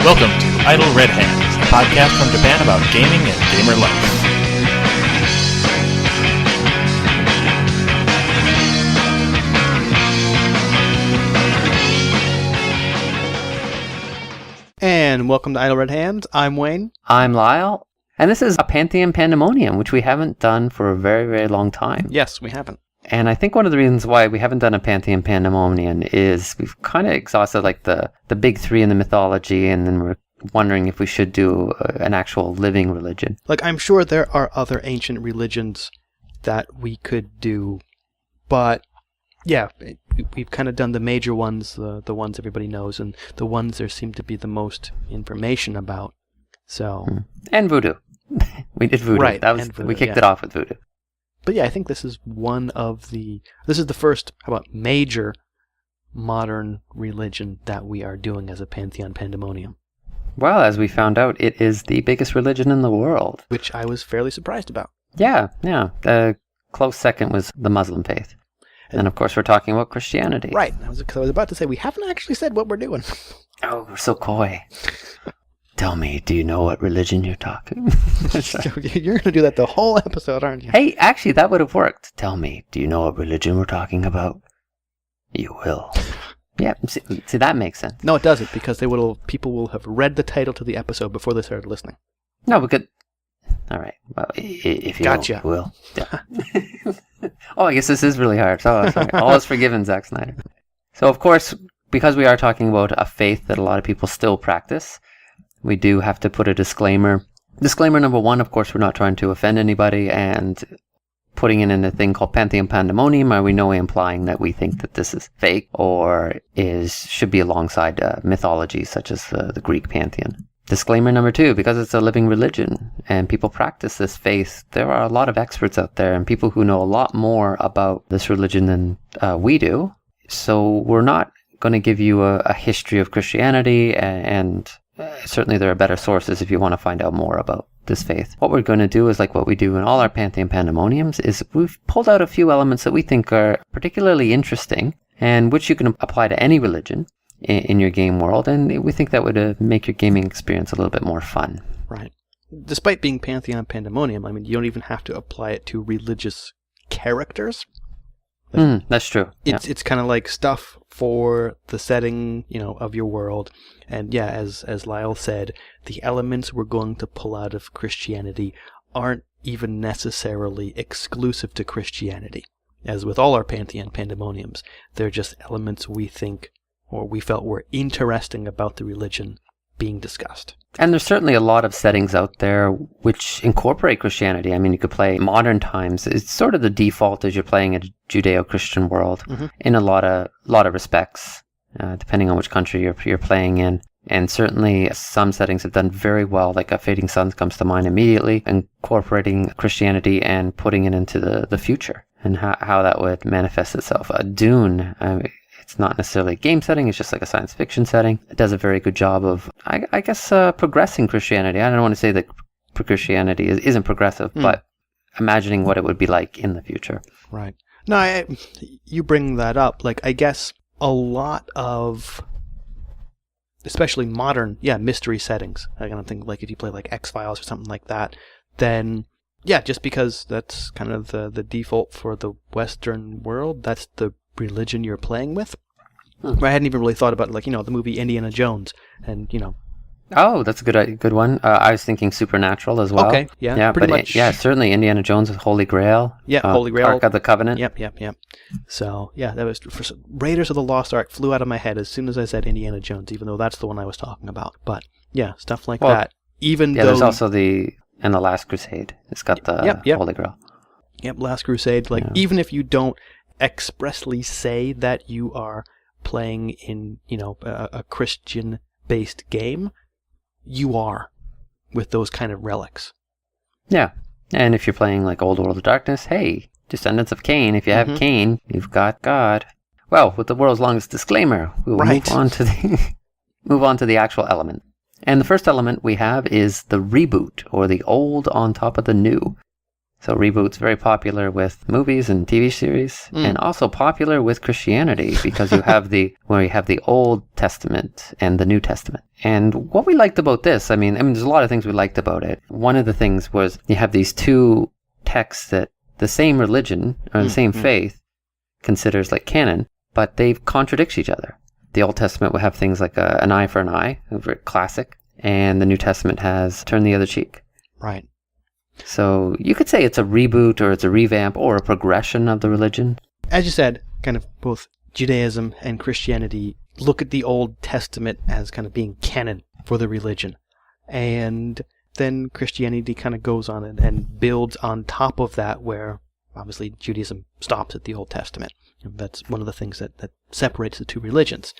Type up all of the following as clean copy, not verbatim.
Welcome to Idle Red Hands, a podcast from Japan about gaming and gamer life. And welcome to Idle Red Hands. I'm Wayne. I'm Lyal. And this is a Pantheon Pandemonium, which we haven't done for a very, very long time. Yes, we haven't. And I think one of the reasons why we haven't done a Pantheon Pandemonium is we've kind of exhausted like the big three in the mythology, and then we're wondering if we should do an actual living religion. Like, I'm sure there are other ancient religions that we could do, but yeah, we've kind of done the major ones, the ones everybody knows, and the ones there seem to be the most information about. So And voodoo. We did voodoo. Right, Voodoo, we kicked it off with voodoo. But yeah, I think this is this is the first, major modern religion that we are doing as a Pantheon Pandemonium. Well, as we found out, it is the biggest religion in the world. Which I was fairly surprised about. Yeah. The close second was the Muslim faith. And of course, we're talking about Christianity. Right. I was about to say, we haven't actually said what we're doing. Oh, we're so coy. Tell me, do you know what religion you're talking? You're going to do that the whole episode, aren't you? Hey, actually, that would have worked. Tell me, do you know what religion we're talking about? You will. Yeah, see, that makes sense. No, it doesn't, because people will have read the title to the episode before they started listening. No, we could... All right. Well, if you gotcha. Will. Yeah. Oh, I guess this is really hard. Oh, sorry. All is forgiven, Zack Snyder. So, of course, because we are talking about a faith that a lot of people still practice, we do have to put a disclaimer. Disclaimer number one, of course, we're not trying to offend anybody, and putting it in a thing called Pantheon Pandemonium are we no way implying that we think that this is fake or should be alongside mythology such as the Greek pantheon. Disclaimer number two, because it's a living religion and people practice this faith, there are a lot of experts out there and people who know a lot more about this religion than we do. So we're not going to give you a history of Christianity, and certainly there are better sources if you want to find out more about this faith. What we're going to do is like what we do in all our Pantheon Pandemoniums is we've pulled out a few elements that we think are particularly interesting and which you can apply to any religion in your game world, and we think that would make your gaming experience a little bit more fun. Right. Despite being Pantheon Pandemonium, you don't even have to apply it to religious characters. That's true. It's kind of like stuff for the setting, of your world. And yeah, as Lyal said, the elements we're going to pull out of Christianity aren't even necessarily exclusive to Christianity. As with all our Pantheon Pandemoniums, they're just elements we think or we felt were interesting about the religion being discussed. And there's certainly a lot of settings out there which incorporate Christianity. You could play modern times. It's sort of the default as you're playing a Judeo-Christian world in a lot of respects, depending on which country you're playing in. And certainly some settings have done very well, like a Fading Suns comes to mind immediately, incorporating Christianity and putting it into the future and how that would manifest itself. Dune, it's not necessarily a game setting, it's just like a science fiction setting. It does a very good job of, I guess, progressing Christianity. I don't want to say that Christianity isn't progressive, but imagining what it would be like in the future. Right. No, you bring that up. I guess a lot of, especially modern, mystery settings. I kind of think if you play X-Files or something like that, then just because that's kind of the default for the Western world, that's the religion you're playing with. I hadn't even really thought about the movie Indiana Jones, and Oh, that's a good one. I was thinking Supernatural as well. Okay, yeah, pretty much. Certainly Indiana Jones with Holy Grail. Yeah, Holy Grail. Ark of the Covenant. Yep. So, that was, Raiders of the Lost Ark flew out of my head as soon as I said Indiana Jones, even though that's the one I was talking about. But, stuff like that. Even though... there's also the Last Crusade. It's got the Holy Grail. Yep, Last Crusade. Even if you don't expressly say that you are playing in, a Christian-based game, you are with those kind of relics. Yeah. And if you're playing Old World of Darkness, hey, Descendants of Cain, if you have Cain, you've got God. Well, with the world's longest disclaimer, we will move on to the actual element. And the first element we have is the reboot, or the old on top of the new. So reboots very popular with movies and TV series, and also popular with Christianity because you have the Old Testament and the New Testament. And what we liked about this, I mean, there's a lot of things we liked about it. One of the things was you have these two texts that the same religion or the same faith considers like canon, but they contradict each other. The Old Testament will have things like an eye for an eye, a very classic, and the New Testament has turn the other cheek. Right. So you could say it's a reboot or it's a revamp or a progression of the religion. As you said, kind of both Judaism and Christianity look at the Old Testament as kind of being canon for the religion. And then Christianity kind of goes on and builds on top of that, where obviously Judaism stops at the Old Testament. And that's one of the things that separates the two religions.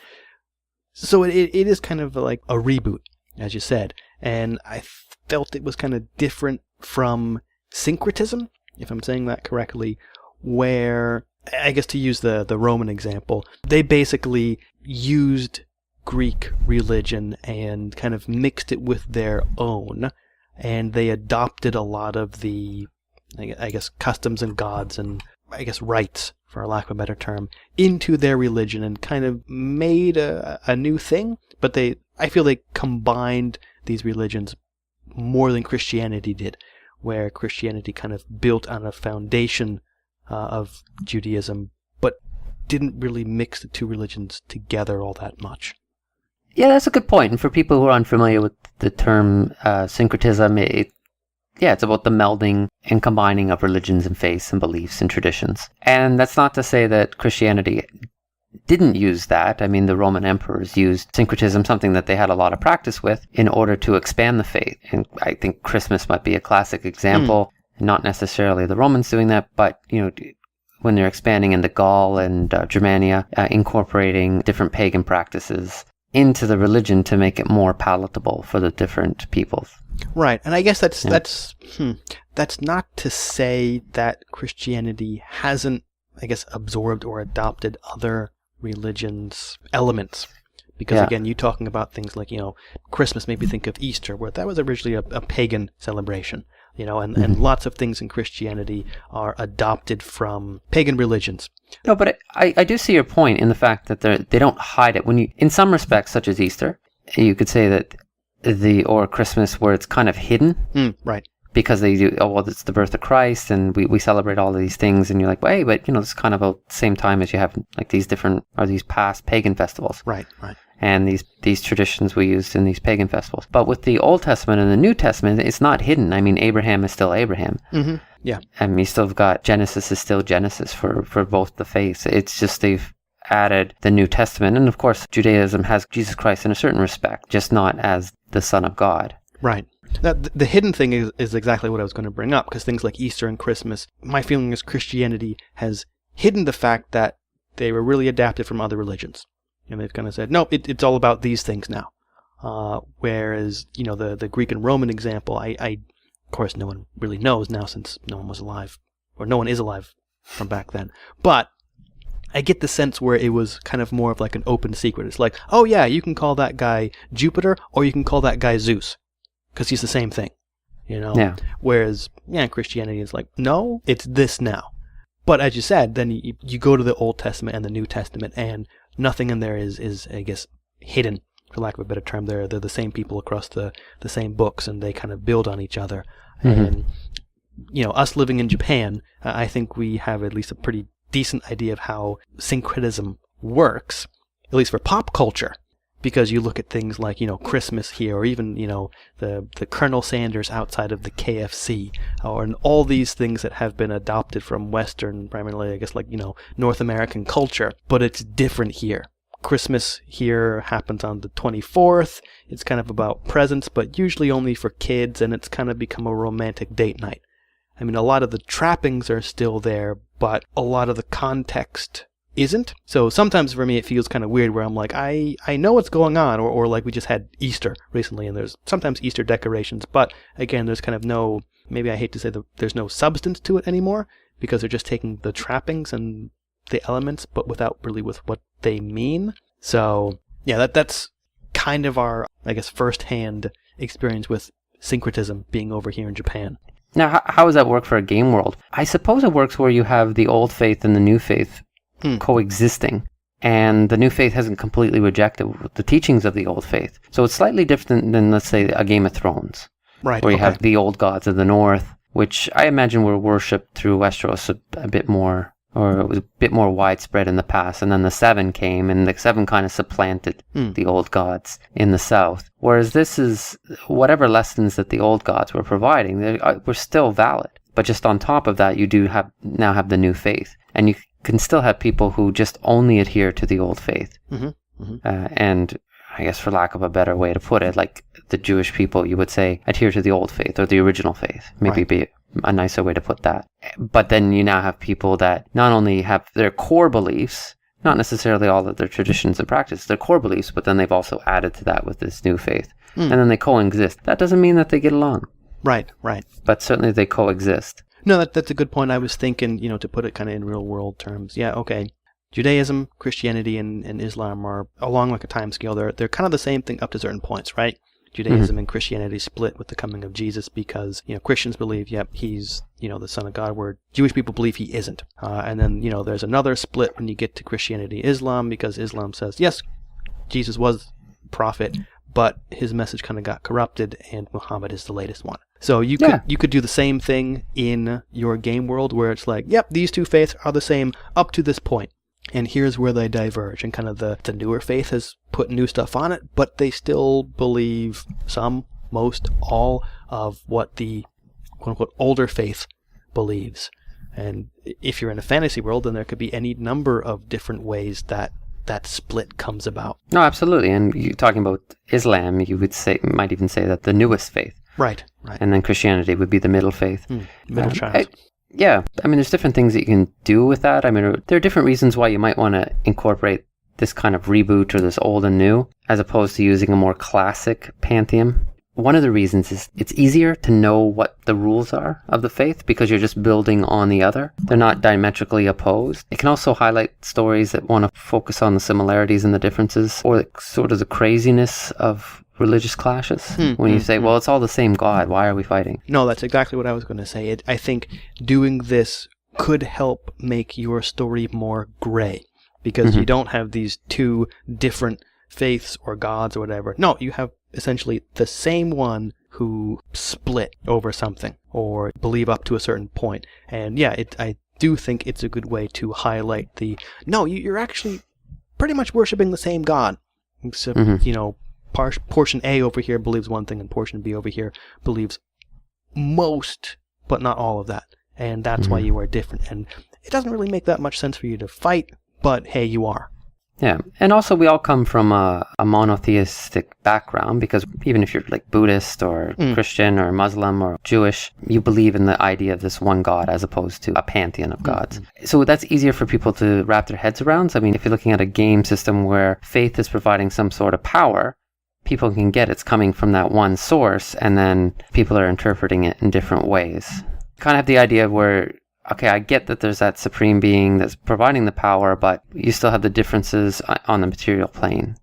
So it is kind of like a reboot, as you said. And I felt it was kind of different from Syncretism, if I'm saying that correctly, where, I guess to use the Roman example, they basically used Greek religion and kind of mixed it with their own, and they adopted a lot of the, I guess, customs and gods and, I guess, rites, for lack of a better term, into their religion and kind of made a new thing, but I feel they combined these religions more than Christianity did, where Christianity kind of built on a foundation of Judaism, but didn't really mix the two religions together all that much. Yeah, that's a good point. And for people who are unfamiliar with the term syncretism, it's about the melding and combining of religions and faiths and beliefs and traditions. And that's not to say that Christianity didn't use that. I mean, the Roman emperors used syncretism, something that they had a lot of practice with, in order to expand the faith. And I think Christmas might be a classic example. Not necessarily the Romans doing that, but, when they're expanding into Gaul and Germania, incorporating different pagan practices into the religion to make it more palatable for the different peoples. Right, and I guess that's not to say that Christianity hasn't, I guess, absorbed or adopted other religions' elements. Because again, you talking about things like, Christmas made me think of Easter, where that was originally a pagan celebration, and lots of things in Christianity are adopted from pagan religions. No, but I do see your point in the fact that they don't hide it. In some respects, such as Easter, you could say that or Christmas, where it's kind of hidden. Right. Because they do, it's the birth of Christ, and we celebrate all of these things, and you're like, well, hey, but, it's kind of the same time as you have, like, these past pagan festivals. Right. And these traditions we used in these pagan festivals. But with the Old Testament and the New Testament, it's not hidden. I mean, Abraham is still Abraham. Mm-hmm. Yeah. I mean, you still have got Genesis is still Genesis for both the faiths. It's just they've added the New Testament. And, of course, Judaism has Jesus Christ in a certain respect, just not as the Son of God. Right. Now, the hidden thing is exactly what I was going to bring up, because things like Easter and Christmas, my feeling is Christianity has hidden the fact that they were really adapted from other religions. And they've kind of said, no, it's all about these things now. Whereas, the Greek and Roman example, I of course, no one really knows now since no one was alive, or no one is alive from back then. But I get the sense where it was kind of more of like an open secret. It's like, oh yeah, you can call that guy Jupiter, or you can call that guy Zeus, because he's the same thing, Yeah. Whereas, Christianity is like, no, it's this now. But as you said, then you go to the Old Testament and the New Testament, and nothing in there is I guess, hidden, for lack of a better term. They're the same people across the same books, and they kind of build on each other. Mm-hmm. And, us living in Japan, I think we have at least a pretty decent idea of how syncretism works, at least for pop culture. Because you look at things like, Christmas here, or even, the Colonel Sanders outside of the KFC, and all these things that have been adopted from Western, primarily, I guess, like, North American culture. But it's different here. Christmas here happens on the 24th. It's kind of about presents, but usually only for kids, and it's kind of become a romantic date night. I mean, a lot of the trappings are still there, but a lot of the context isn't. So sometimes for me it feels kind of weird where I'm like, I know what's going on, or like we just had Easter recently, and there's sometimes Easter decorations, but again, there's kind of no, maybe I hate to say that there's no substance to it anymore, because they're just taking the trappings and the elements, but without really with what they mean. So yeah, that's kind of our, I guess, first-hand experience with syncretism being over here in Japan. Now, how does that work for a game world? I suppose it works where you have the old faith and the new faith coexisting, and the new faith hasn't completely rejected the teachings of the old faith. So it's slightly different than, let's say, a Game of Thrones, Right. where you have the old gods of the north, which I imagine were worshipped through Westeros a bit more, or it was a bit more widespread in the past, and then the Seven came, and the Seven kind of supplanted the old gods in the south. Whereas this is, whatever lessons that the old gods were providing, they were still valid. But just on top of that, you do now have the new faith. And you can still have people who just only adhere to the old faith. And I guess for lack of a better way to put it, like the Jewish people, you would say, adhere to the old faith or the original faith. Maybe be a nicer way to put that. But then you now have people that not only have their core beliefs, not necessarily all of their traditions and practice, their core beliefs, but then they've also added to that with this new faith. And then they coexist. That doesn't mean that they get along. Right. But certainly they coexist. No, that's a good point. I was thinking, to put it kind of in real world terms. Yeah, okay. Judaism, Christianity, and Islam are along like a time scale. They're kind of the same thing up to certain points, right? Judaism and Christianity split with the coming of Jesus because, Christians believe, he's, the Son of God, where Jewish people believe he isn't. And then, there's another split when you get to Christianity, Islam, because Islam says, yes, Jesus was a prophet, but his message kind of got corrupted, and Muhammad is the latest one. So you could do the same thing in your game world, where it's like, yep, these two faiths are the same up to this point. And here's where they diverge, and kind of the newer faith has put new stuff on it, but they still believe most, all of what the quote-unquote older faith believes. And if you're in a fantasy world, then there could be any number of different ways that split comes about. No, absolutely. And you're talking about Islam, you might even say that the newest faith. Right. And then Christianity would be the middle faith. Middle child. There's different things that you can do with that. There are different reasons why you might want to incorporate this kind of reboot or this old and new, as opposed to using a more classic pantheon. One of the reasons is it's easier to know what the rules are of the faith because you're just building on the other. They're not diametrically opposed. It can also highlight stories that want to focus on the similarities and the differences, or sort of the craziness of religious clashes. When you say, well, it's all the same God, why are we fighting? No, that's exactly what I was going to say. I think doing this could help make your story more gray, because you don't have these two different faiths or gods or whatever. No, you have essentially the same one who split over something or believe up to a certain point. And I do think it's a good way to highlight you're actually pretty much worshiping the same God. Except, portion A over here believes one thing and portion B over here believes most, but not all of that. And that's why you are different. And it doesn't really make that much sense for you to fight, but hey, you are. Yeah, and also we all come from a monotheistic background, because even if you're like Buddhist or Christian or Muslim or Jewish, you believe in the idea of this one God as opposed to a pantheon of gods. So that's easier for people to wrap their heads around. So, if you're looking at a game system where faith is providing some sort of power, people can get it's coming from that one source, and then people are interpreting it in different ways. Kind of have the idea where, okay, I get that there's that supreme being that's providing the power, but you still have the differences on the material plane.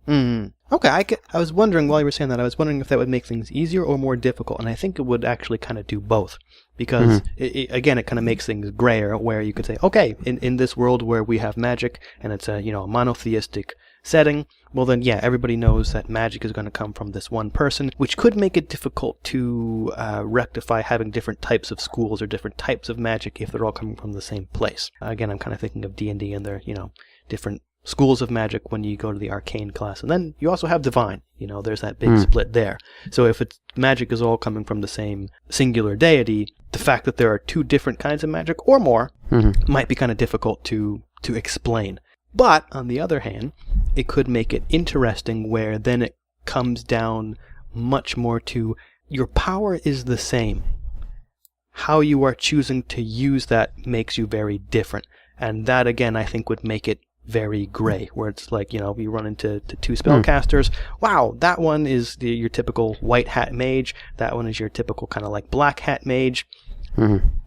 Okay, I was wondering, while you were saying that, I was wondering if that would make things easier or more difficult, and I think it would actually kind of do both. Because, it kind of makes things grayer, where you could say, okay, in this world where we have magic, and it's a monotheistic setting, well then, everybody knows that magic is going to come from this one person, which could make it difficult to rectify having different types of schools or different types of magic if they're all coming from the same place. Again, I'm kind of thinking of D&D and their, different schools of magic when you go to the arcane class. And then you also have divine, there's that big split there. So if magic is all coming from the same singular deity, the fact that there are two different kinds of magic or more might be kind of difficult to explain. But, on the other hand, it could make it interesting, where then it comes down much more to your power is the same. How you are choosing to use that makes you very different. And that, again, I think would make it very gray, where it's like, you run into two spellcasters. Wow, that one is your typical white hat mage. That one is your typical kind of like black hat mage.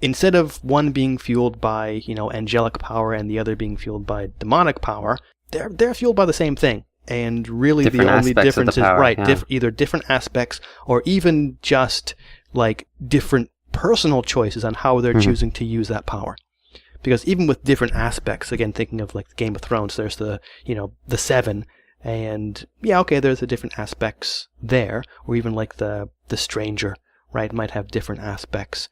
Instead of one being fueled by, angelic power and the other being fueled by demonic power, they're fueled by the same thing. And really the only difference is, either different aspects or even just like different personal choices on how they're choosing to use that power. Because even with different aspects, again, thinking of like Game of Thrones, there's the Seven, and yeah, okay, there's the different aspects there, or even like the Stranger, right, might have different aspects.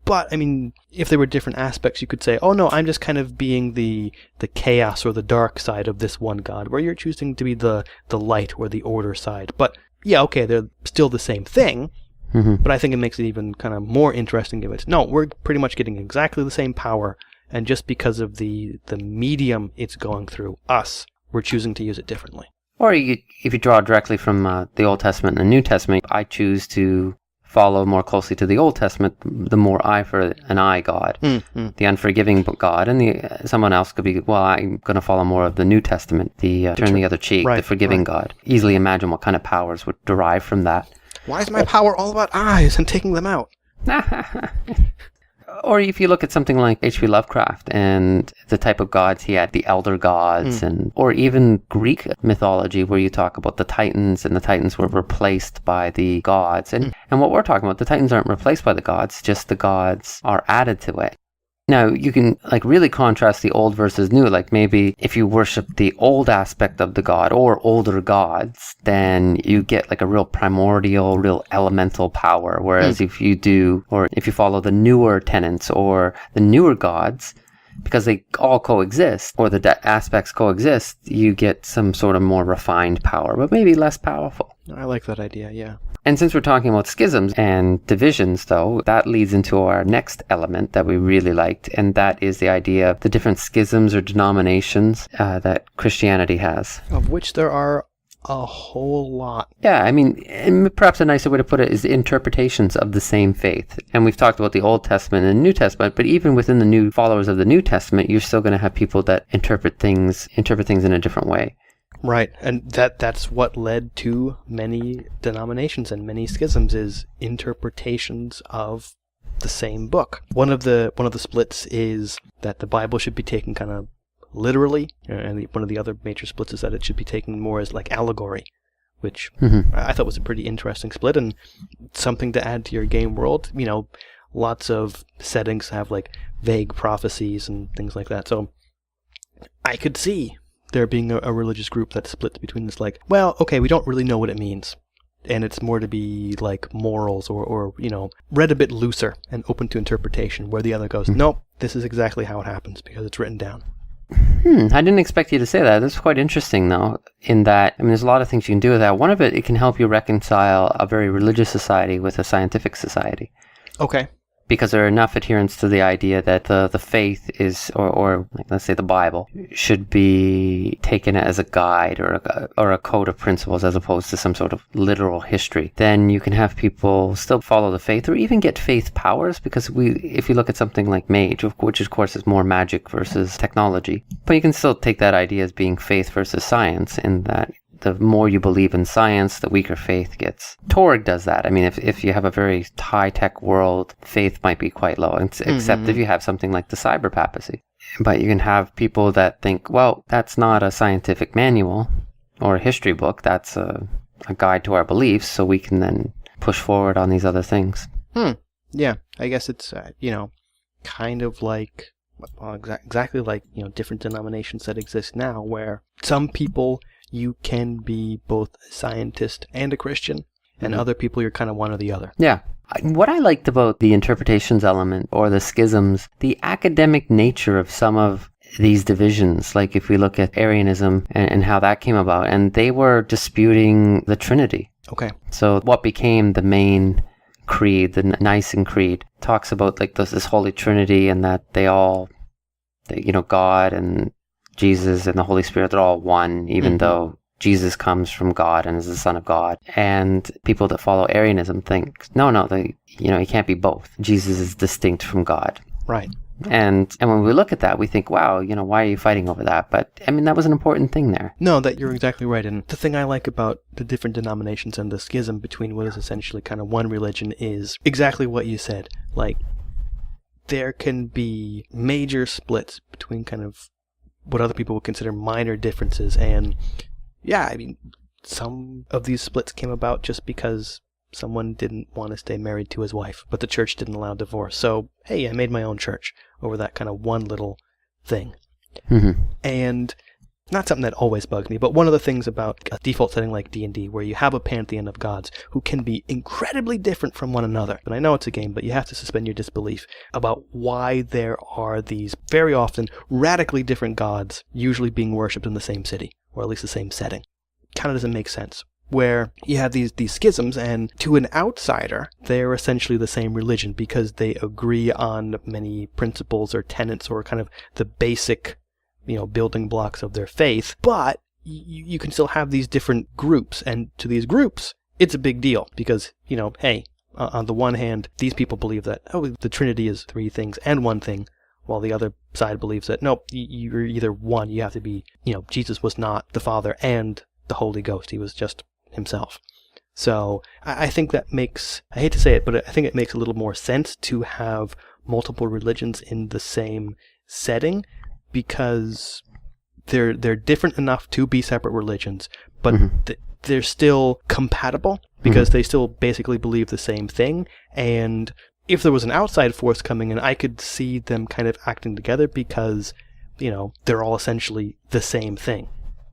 But, I mean, if there were different aspects, you could say, oh no, I'm just kind of being the chaos or the dark side of this one god, where you're choosing to be the light or the order side. But, yeah, okay, they're still the same thing, but I think it makes it even kind of more interesting if it's, no, we're pretty much getting exactly the same power, and just because of the medium it's going through, us, we're choosing to use it differently. Or if you draw directly from the Old Testament and the New Testament, I choose to follow more closely to the Old Testament, the more eye for an eye God, the unforgiving God, and someone else could be, well, I'm going to follow more of the New Testament, the turn the other cheek, the forgiving God. Easily imagine what kind of powers would derive from that. Why is my power all about eyes and taking them out? Or if you look at something like H.P. Lovecraft and the type of gods he had, the elder gods, or even Greek mythology where you talk about the Titans, and the Titans were replaced by the gods. And what we're talking about, the Titans aren't replaced by the gods, just the gods are added to it. Now, you can like really contrast the old versus new. Like maybe if you worship the old aspect of the god or older gods, then you get like a real primordial, real elemental power. Whereas if you follow the newer tenets or the newer gods, because they all coexist, or the aspects coexist, you get some sort of more refined power, but maybe less powerful. I like that idea, yeah. And since we're talking about schisms and divisions, though, that leads into our next element that we really liked, and that is the idea of the different schisms or denominations that Christianity has. Of which there are a whole lot. Yeah, I mean, and perhaps a nicer way to put it is the interpretations of the same faith. And we've talked about the Old Testament and the New Testament, but even within the new followers of the New Testament, you're still going to have people that interpret things in a different way. Right, and that's what led to many denominations and many schisms, is interpretations of the same book. One of the splits is that the Bible should be taken kind of literally, and one of the other major splits is that it should be taken more as like allegory, which I thought was a pretty interesting split and something to add to your game world. You know, lots of settings have like vague prophecies and things like that, so I could see there being a religious group that splits between this, like, well, okay, we don't really know what it means, and it's more to be like morals or you know, read a bit looser and open to interpretation, where the other goes, nope, this is exactly how it happens because it's written down. I didn't expect you to say that. That's quite interesting, though, in that, I mean, there's a lot of things you can do with that. One of it can help you reconcile a very religious society with a scientific society. Okay. Because there are enough adherents to the idea that the faith is, or like, let's say the Bible, should be taken as a guide or a code of principles as opposed to some sort of literal history. Then you can have people still follow the faith or even get faith powers, because if you look at something like Mage, which of course is more magic versus technology, but you can still take that idea as being faith versus science, in that the more you believe in science, the weaker faith gets. Torg does that. I mean, if you have a very high-tech world, faith might be quite low, except if you have something like the cyber papacy. But you can have people that think, well, that's not a scientific manual or a history book. That's a guide to our beliefs, so we can then push forward on these other things. Yeah, I guess it's, kind of like, well, exactly like, different denominations that exist now, where some people, you can be both a scientist and a Christian, and other people you're kind of one or the other. Yeah. What I liked about the interpretations element, or the schisms, the academic nature of some of these divisions, like if we look at Arianism and how that came about, and they were disputing the Trinity. Okay. So what became the main creed, the Nicene Creed, talks about like this Holy Trinity, and that God and Jesus and the Holy Spirit, they're all one, even though Jesus comes from God and is the Son of God. And people that follow Arianism think, he can't be both. Jesus is distinct from God. Right. And when we look at that, we think, wow, why are you fighting over that? But, I mean, that was an important thing there. No, that you're exactly right. And the thing I like about the different denominations and the schism between what is essentially kind of one religion is exactly what you said. Like, there can be major splits between kind of what other people would consider minor differences, and yeah, I mean, some of these splits came about just because someone didn't want to stay married to his wife, but the church didn't allow divorce. So, hey, I made my own church over that kind of one little thing. Mm-hmm. And not something that always bugs me, but one of the things about a default setting like D&D, where you have a pantheon of gods who can be incredibly different from one another. And I know it's a game, but you have to suspend your disbelief about why there are these very often radically different gods usually being worshipped in the same city, or at least the same setting. Kind of doesn't make sense. Where you have these schisms, and to an outsider, they're essentially the same religion because they agree on many principles or tenets or kind of the basic, building blocks of their faith. But you can still have these different groups, and to these groups, it's a big deal because, hey, on the one hand, these people believe that, the Trinity is three things and one thing, while the other side believes that, nope, you're either one, you have to be, Jesus was not the Father and the Holy Ghost, he was just himself. So I think that makes, I hate to say it, but I think it makes a little more sense to have multiple religions in the same setting because they're different enough to be separate religions, but they're still compatible because they still basically believe the same thing. And if there was an outside force coming in, I could see them kind of acting together because, they're all essentially the same thing.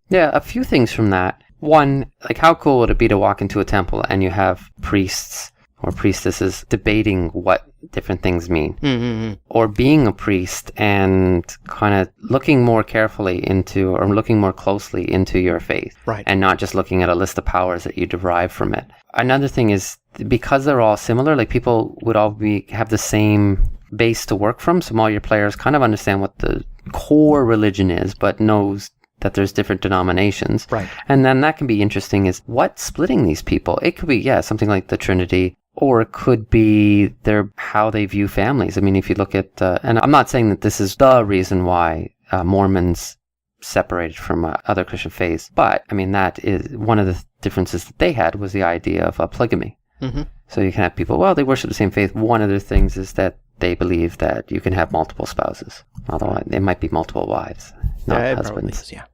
Yeah, a few things from that. One, like how cool would it be to walk into a temple and you have priests or priestesses debating what different things mean? Mm-hmm. Or being a priest and kind of looking more carefully into, or looking more closely into your faith. Right. And not just looking at a list of powers that you derive from it. Another thing is, because they're all similar, like people would all have the same base to work from, so all your players kind of understand what the core religion is, but knows that there's different denominations. Right. And then that can be interesting is what's splitting these people. It could be, something like the Trinity, or it could be how they view families. I mean, if you look at, and I'm not saying that this is the reason why Mormons separated from other Christian faiths, but I mean, that is one of the differences that they had was the idea of polygamy. Mm-hmm. So you can have people, they worship the same faith. One of the things is that they believe that you can have multiple spouses, although it might be multiple wives, not husbands. Is, yeah.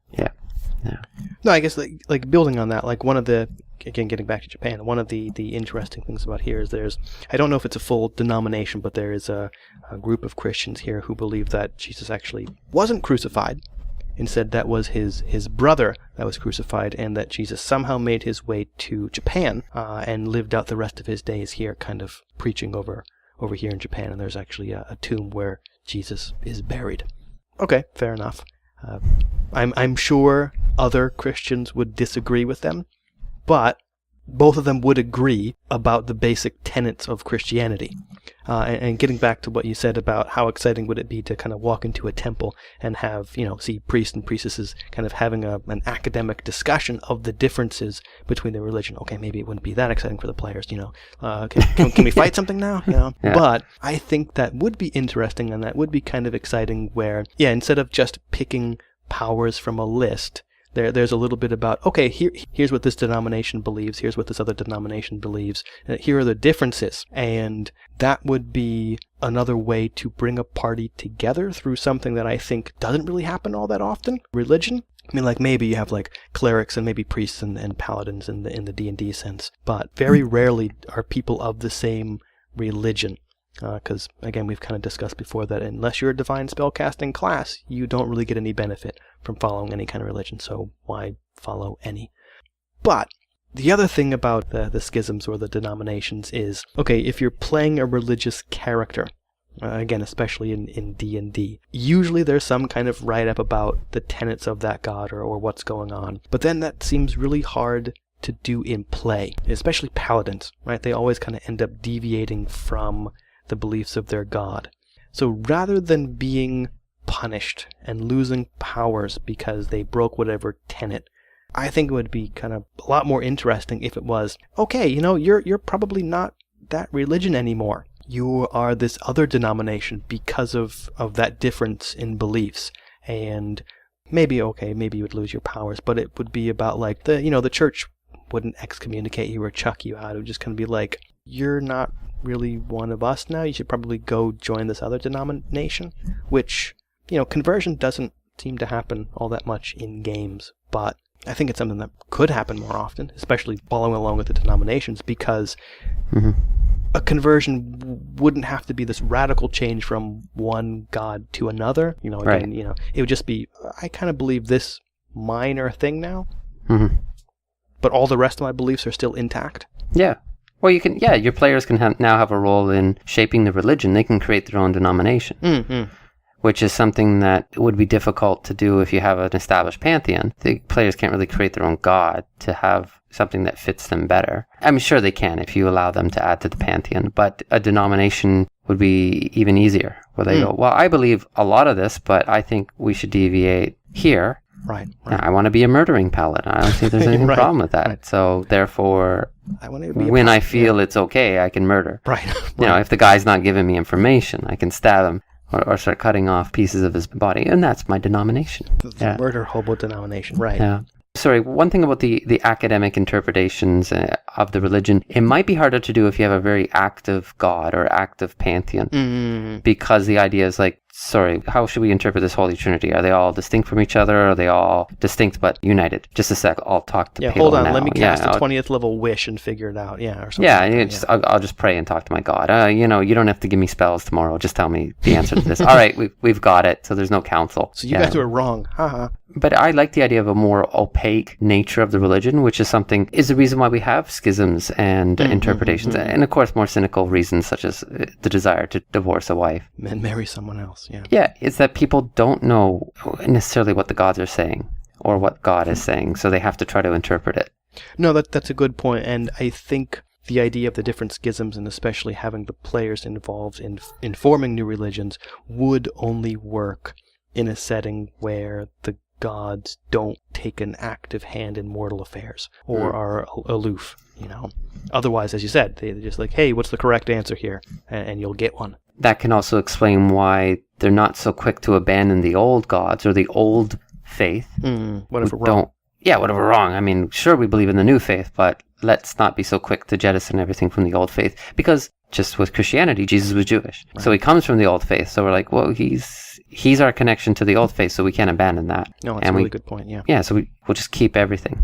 No, I guess like building on that, like one of the, again, getting back to Japan, one of the interesting things about here is I don't know if it's a full denomination, but there is a group of Christians here who believe that Jesus actually wasn't crucified. Instead, that was his brother that was crucified, and that Jesus somehow made his way to Japan and lived out the rest of his days here, kind of preaching over here in Japan. And there's actually a tomb where Jesus is buried. Okay, fair enough. I'm sure other Christians would disagree with them, but both of them would agree about the basic tenets of Christianity. And getting back to what you said about how exciting would it be to kind of walk into a temple and have, see priests and priestesses kind of having an academic discussion of the differences between their religion. Okay, maybe it wouldn't be that exciting for the players, can we fight something now? Yeah. But I think that would be interesting, and that would be kind of exciting where, instead of just picking powers from a list, there's a little bit about, okay, here's what this denomination believes, here's what this other denomination believes, here are the differences. And that would be another way to bring a party together through something that I think doesn't really happen all that often, religion. I mean, like maybe you have like clerics and maybe priests and paladins in the D&D sense, but very rarely are people of the same religion. Because, again, we've kind of discussed before that unless you're a divine spellcasting class, you don't really get any benefit from following any kind of religion, so why follow any? But the other thing about the schisms or the denominations is, okay, if you're playing a religious character, again, especially in D&D, usually there's some kind of write-up about the tenets of that god or what's going on, but then that seems really hard to do in play, especially paladins, right? They always kind of end up deviating from the beliefs of their god. So rather than being punished and losing powers because they broke whatever tenet, I think it would be kind of a lot more interesting if it was, okay, you're probably not that religion anymore. You are this other denomination because of that difference in beliefs. And maybe you would lose your powers, but it would be about like the church wouldn't excommunicate you or chuck you out. It would just kind of be like, you're not really one of us now, you should probably go join this other denomination, which, conversion doesn't seem to happen all that much in games, but I think it's something that could happen more often, especially following along with the denominations, because a conversion wouldn't have to be this radical change from one god to another. You know, again, you know, it would just be, I kind of believe this minor thing now, but all the rest of my beliefs are still intact. Yeah. Well, your players can now have a role in shaping the religion. They can create their own denomination, which is something that would be difficult to do if you have an established pantheon. The players can't really create their own god to have something that fits them better. I'm sure they can if you allow them to add to the pantheon, but a denomination would be even easier, where they go, well, I believe a lot of this, but I think we should deviate here. Right. I want to be a murdering paladin. I don't think there's anything problem with that. Right. So therefore, when I feel it's okay, I can murder. Right. You know, if the guy's not giving me information, I can stab him or start cutting off pieces of his body, and that's my denomination. The murder hobo denomination. Right. Yeah. Sorry, one thing about the academic interpretations of the religion, it might be harder to do if you have a very active god or active pantheon, because the idea is like, sorry, how should we interpret this Holy Trinity? Are they all distinct from each other? Or are they all distinct but united? Just a sec, I'll talk to Palo hold on, now. let me cast a 20th level wish and figure it out. Yeah, or something. Yeah, I'll just pray and talk to my god. You know, you don't have to give me spells tomorrow. Just tell me the answer to this. All right, we've got it. So there's no council. So you guys were wrong. Haha. But I like the idea of a more opaque nature of the religion, which is the reason why we have schisms and interpretations. And of course, more cynical reasons such as the desire to divorce a wife. And marry someone else, yeah. Yeah, it's that people don't know necessarily what the gods are saying or what God is saying, so they have to try to interpret it. No, that's a good point, and I think the idea of the different schisms, and especially having the players involved in forming new religions, would only work in a setting where the gods don't take an active hand in mortal affairs or are aloof, you know. Otherwise, as you said, they're just like, hey, what's the correct answer here? And you'll get one. That can also explain why they're not so quick to abandon the old gods or the old faith. What if we're wrong? What if we're wrong? I mean, sure, we believe in the new faith, but let's not be so quick to jettison everything from the old faith. Because just with Christianity, Jesus was Jewish. Right. So he comes from the old faith. So we're like, well, he's our connection to the old faith, so we can't abandon that. No, that's a really good point, yeah. Yeah, so we'll just keep everything.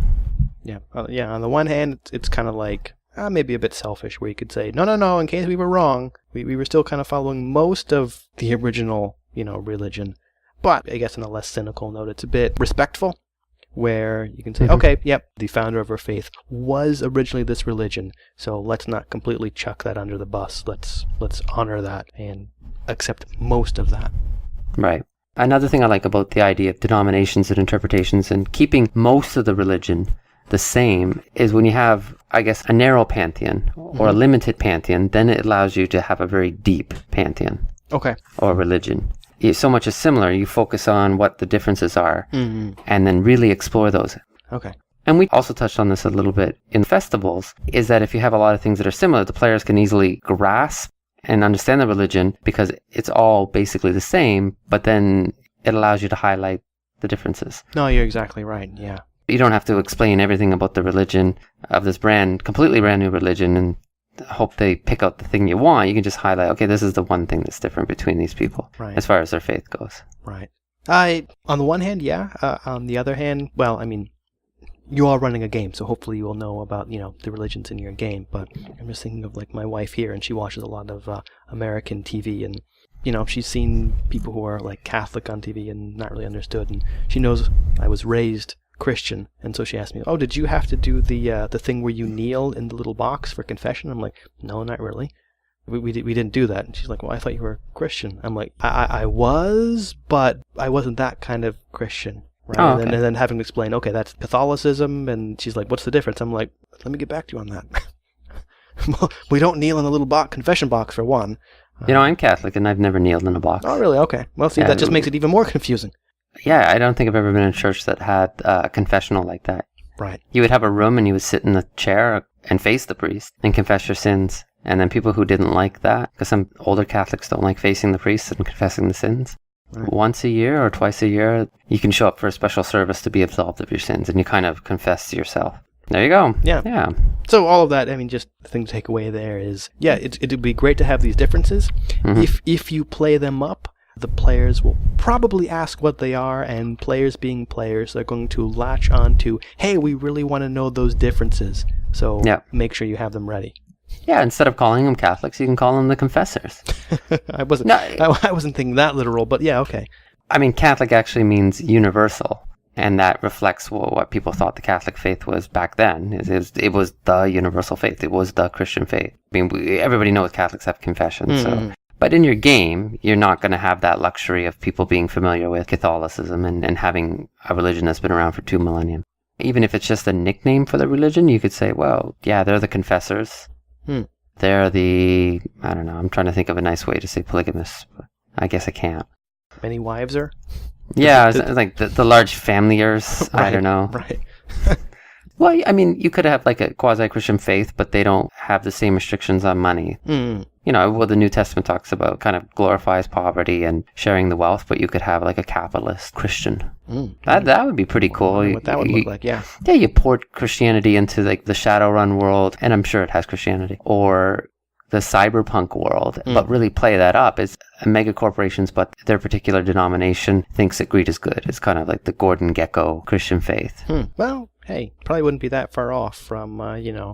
Yeah, on the one hand, it's kind of like, maybe a bit selfish, where you could say, no, in case we were wrong, we were still kind of following most of the original, you know, religion. But I guess on a less cynical note, it's a bit respectful, where you can say, okay, yep, the founder of our faith was originally this religion, so let's not completely chuck that under the bus. Let's honor that and accept most of that. Right. Another thing I like about the idea of denominations and interpretations and keeping most of the religion the same is when you have, I guess, a narrow pantheon or a limited pantheon, then it allows you to have a very deep pantheon. Okay. Or religion. So much is similar. You focus on what the differences are and then really explore those. Okay. And we also touched on this a little bit in festivals, is that if you have a lot of things that are similar, the players can easily grasp and understand the religion because it's all basically the same, but then it allows you to highlight the differences. No, you're exactly right, yeah. You don't have to explain everything about the religion of this completely brand new religion and hope they pick out the thing you want. You can just highlight, okay, this is the one thing that's different between these people, as far as their faith goes. Right. On the one hand, yeah. On the other hand, well, I mean, you are running a game, so hopefully you will know about, you know, the religions in your game. But I'm just thinking of, like, my wife here, and she watches a lot of American TV, and, you know, she's seen people who are, like, Catholic on TV and not really understood, and she knows I was raised Christian, and so she asked me, oh, did you have to do the thing where you kneel in the little box for confession? I'm like, no, not really. We didn't do that. And she's like, well, I thought you were Christian. I'm like, I was, but I wasn't that kind of Christian. Right? Oh, okay. And then having to explain, okay, that's Catholicism, and she's like, what's the difference? I'm like, let me get back to you on that. Well, we don't kneel in a little confession box, for one. You know, I'm Catholic, and I've never kneeled in a box. Oh, really? Okay. Well, see, that just makes it even more confusing. Yeah, I don't think I've ever been in a church that had a confessional like that. Right. You would have a room and you would sit in a chair and face the priest and confess your sins. And then people who didn't like that, because some older Catholics don't like facing the priest and confessing the sins, once a year or twice a year, you can show up for a special service to be absolved of your sins, and you kind of confess to yourself. There you go. Yeah. So all of that, I mean, just the thing to take away there is, yeah, it'd be great to have these differences. If you play them up, the players will probably ask what they are, and players being players, they're going to latch on to, hey, we really want to know those differences, so make sure you have them ready. Yeah, instead of calling them Catholics, you can call them the Confessors. I wasn't thinking that literal, but yeah, okay. I mean, Catholic actually means universal, and that reflects what people thought the Catholic faith was back then. It was the universal faith. It was the Christian faith. I mean, everybody knows Catholics have confession, so... But in your game, you're not going to have that luxury of people being familiar with Catholicism and having a religion that's been around for 2 millennia. Even if it's just a nickname for the religion, you could say, well, yeah, they're the confessors. They're the, I don't know, I'm trying to think of a nice way to say polygamous. I guess I can't. Many wives are? Yeah, like the large familyers. Right, I don't know. Right. Well, I mean, you could have like a quasi-Christian faith, but they don't have the same restrictions on money. You know, well, the New Testament talks about kind of glorifies poverty and sharing the wealth, but you could have like a capitalist Christian. That would be pretty cool. What that would look like, yeah. Yeah, you port Christianity into like the Shadowrun world, and I'm sure it has Christianity, or the cyberpunk world, but really play that up. It's mega corporations, but their particular denomination thinks that greed is good. It's kind of like the Gordon Gekko Christian faith. Well, hey, probably wouldn't be that far off from,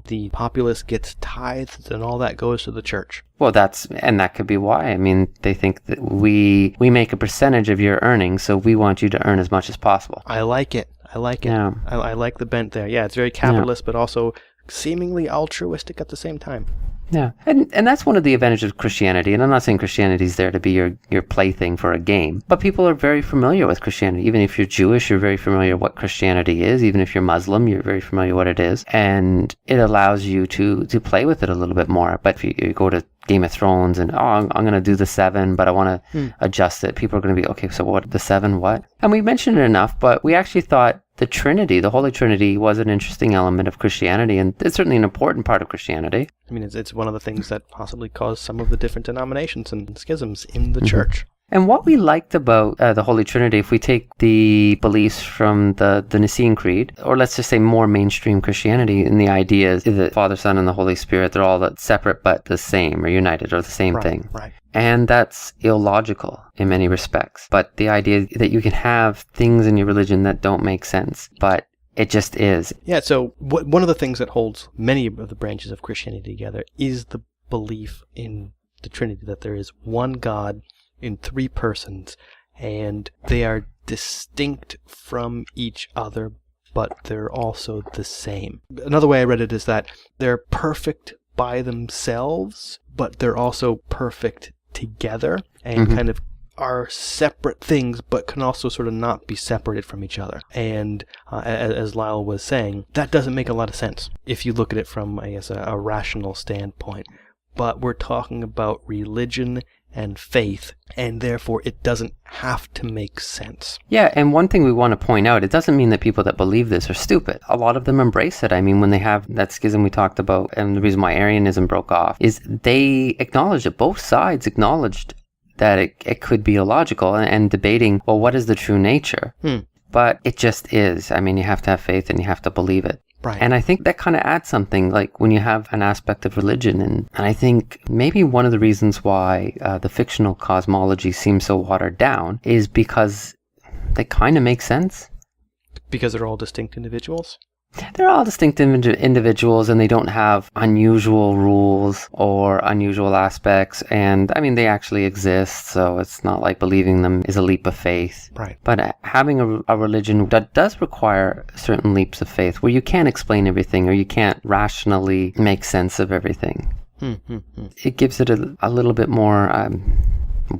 the populace gets tithed and all that goes to the church. Well, that could be why. I mean, they think that we make a percentage of your earnings, so we want you to earn as much as possible. I like it. Yeah. I like the bent there. Yeah, it's very capitalist, but also seemingly altruistic at the same time. Yeah, and that's one of the advantages of Christianity, and I'm not saying Christianity is there to be your plaything for a game, but people are very familiar with Christianity. Even if you're Jewish, you're very familiar what Christianity is. Even if you're Muslim, you're very familiar what it is, and it allows you to play with it a little bit more. But if you go to Game of Thrones and, I'm going to do the 7, but I want to adjust it, people are going to be, okay, so what, the 7 what? And we mentioned it enough, but we actually thought the Trinity, the Holy Trinity, was an interesting element of Christianity, and it's certainly an important part of Christianity. I mean, it's one of the things that possibly caused some of the different denominations and schisms in the church. And what we liked about the Holy Trinity, if we take the beliefs from the Nicene Creed, or let's just say more mainstream Christianity, and the idea is that Father, Son, and the Holy Spirit, they're all separate but the same, or united, or the same thing. Right. And that's illogical in many respects. But the idea that you can have things in your religion that don't make sense, but it just is. Yeah, so one of the things that holds many of the branches of Christianity together is the belief in the Trinity, that there is one God in 3 persons, and they are distinct from each other, but they're also the same. Another way I read it is that they're perfect by themselves, but they're also perfect together, and kind of are separate things, but can also sort of not be separated from each other. And as Lyal was saying, that doesn't make a lot of sense if you look at it from, I guess, a rational standpoint. But we're talking about religion and faith, and therefore it doesn't have to make sense. Yeah, and one thing we want to point out, it doesn't mean that people that believe this are stupid. A lot of them embrace it. I mean, when they have that schism we talked about, and the reason why Arianism broke off, is they acknowledged it. Both sides acknowledged that it could be illogical, and debating, well, what is the true nature? But it just is. I mean, you have to have faith and you have to believe it. Right. And I think that kind of adds something, like when you have an aspect of religion. And I think maybe one of the reasons why the fictional cosmology seems so watered down is because they kind of make sense. Because they're all distinct individuals? They're all distinct individuals, and they don't have unusual rules or unusual aspects. And I mean, they actually exist, so it's not like believing them is a leap of faith. Right. But having a religion that does require certain leaps of faith, where you can't explain everything or you can't rationally make sense of everything, it gives it a little bit more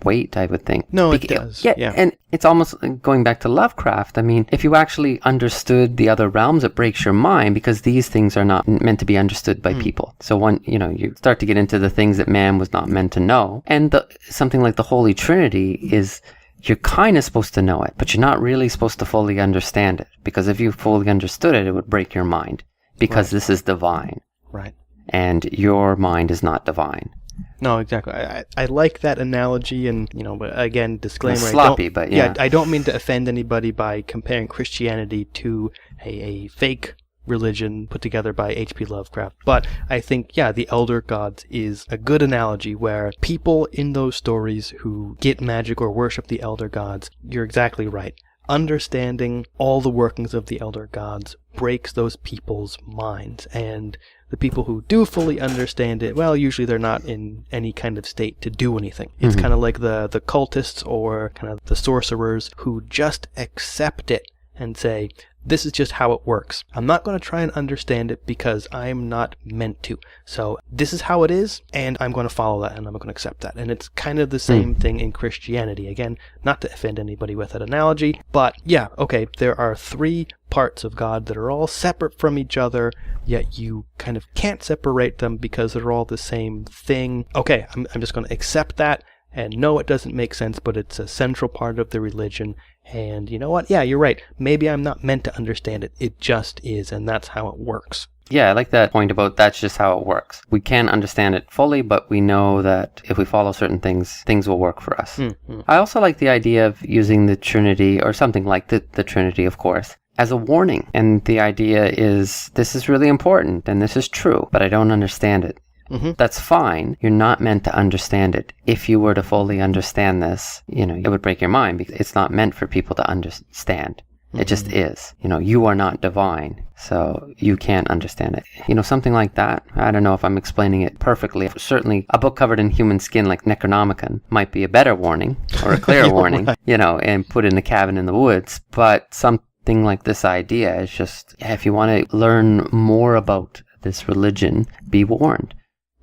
weight, I would think. No, it does. Yeah, and it's almost going back to Lovecraft. I mean, if you actually understood the other realms, it breaks your mind, because these things are not meant to be understood by people. So when you start to get into the things that man was not meant to know, and something like the Holy Trinity is, you're kind of supposed to know it, but you're not really supposed to fully understand it, because if you fully understood it, it would break your mind, because this is divine. Right. And your mind is not divine. No, exactly. I like that analogy, and but again, disclaimer. It's sloppy, I don't mean to offend anybody by comparing Christianity to a fake religion put together by H.P. Lovecraft. But I think, the elder gods is a good analogy where people in those stories who get magic or worship the elder gods, you're exactly right. Understanding all the workings of the elder gods breaks those people's minds. And the people who do fully understand it, well, usually they're not in any kind of state to do anything. It's kind of like the cultists or kind of the sorcerers who just accept it and say, this is just how it works. I'm not going to try and understand it because I'm not meant to. So this is how it is, and I'm going to follow that, and I'm going to accept that. And it's kind of the same thing in Christianity. Again, not to offend anybody with that analogy, but there are 3 parts of God that are all separate from each other, yet you kind of can't separate them because they're all the same thing. Okay, I'm just going to accept that. And no, it doesn't make sense, but it's a central part of the religion. And you know what? Yeah, you're right. Maybe I'm not meant to understand it. It just is, and that's how it works. Yeah, I like that point about that's just how it works. We can't understand it fully, but we know that if we follow certain things, things will work for us. Mm-hmm. I also like the idea of using the Trinity, or something like the Trinity, of course, as a warning. And the idea is, this is really important, and this is true, but I don't understand it. Mm-hmm. That's fine. You're not meant to understand it. If you were to fully understand this, it would break your mind because it's not meant for people to understand. Mm-hmm. It just is. You are not divine, so you can't understand it. Something like that. I don't know if I'm explaining it perfectly. Certainly, a book covered in human skin like Necronomicon might be a better warning or a clearer warning, right. And put in a cabin in the woods. But something like this idea is just, if you want to learn more about this religion, be warned.